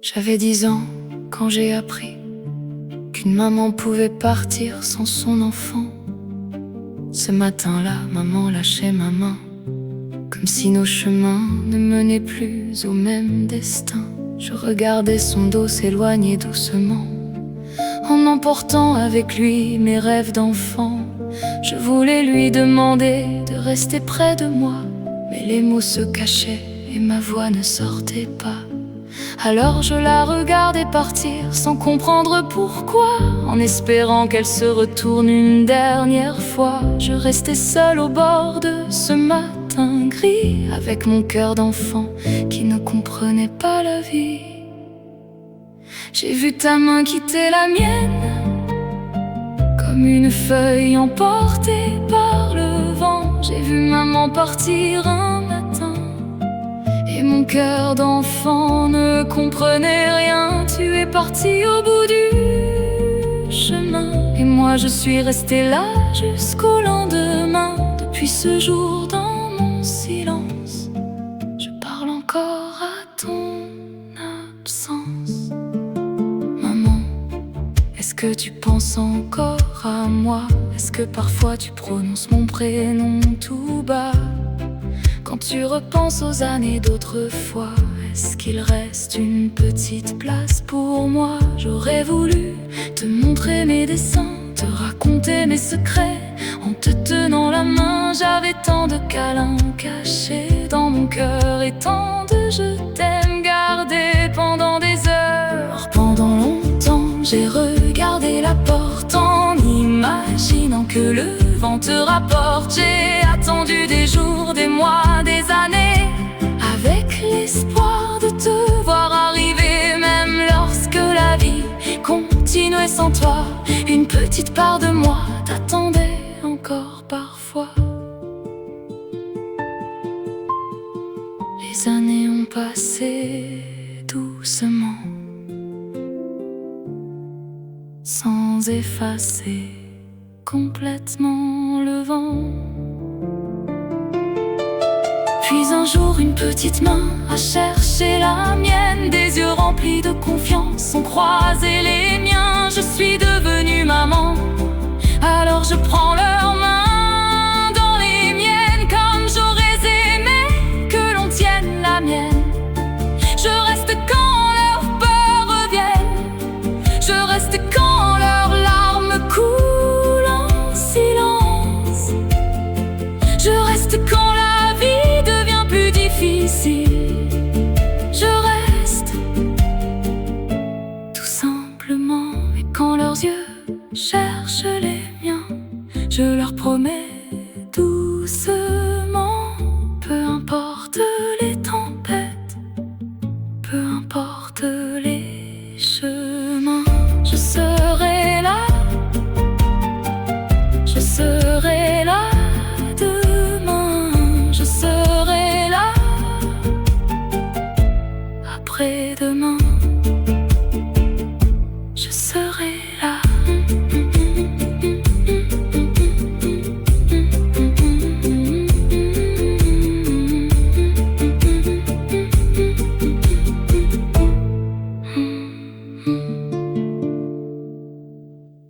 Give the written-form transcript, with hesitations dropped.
J'avais 10 ans quand j'ai appris qu'une maman pouvait partir sans son enfant. Ce matin-là, maman lâchait ma main, comme si nos chemins ne menaient plus au même destin. Je regardais son dos s'éloigner doucement, en emportant avec lui mes rêves d'enfant. Je voulais lui demander de rester près de moi, mais les mots se cachaient et ma voix ne sortait pas. Alors je la regardais partir sans comprendre pourquoi, en espérant qu'elle se retourne une dernière fois. Je restais seul au bord de ce matin gris, avec mon cœur d'enfant qui ne comprenait pas la vie. J'ai vu ta main quitter la mienne, comme une feuille emportée par le vent. J'ai vu maman partir un matin, et mon cœur d'enfant ne comprenait rien. Tu es parti au bout du chemin, et moi je suis restée là jusqu'au lendemain. Depuis ce jour, dans mon silence, je parle encore à ton absence. Maman, est-ce que tu penses encore à moi? Est-ce que parfois tu prononces mon prénom tout bas? Quand tu repenses aux années d'autrefois, est-ce qu'il reste une petite place pour moi? J'aurais voulu te montrer mes dessins, te raconter mes secrets en te tenant la main. J'avais tant de câlins cachés dans mon cœur et tant de je t'aime gardés pendant des heures. Pendant longtemps, j'ai regardé la porte en imaginant que le vent te rapporte. J'ai attendu des jours, des mois, des années, avec l'espoir de te voir arriver. Même lorsque la vie continuait sans toi, une petite part de moi t'attendait encore parfois. Les années ont passé doucement, sans effacer complètement le vent. Puis un jour, une petite main a cherché la mienne. Des yeux remplis de confiance ont croisé les miens. Je suis devenue maman, alors je prends leurs mains dans les miennes, comme j'aurais aimé que l'on tienne la mienne. Je reste quand leurs peurs reviennent, je reste quand leurs larmes coulent en silence. Je reste quand la vie devient plus difficile. Je reste tout simplement. Et quand leurs yeux cherchent les miens, je leur promets doucement, peu importe les tempêtes, peu importe les chemins, je serai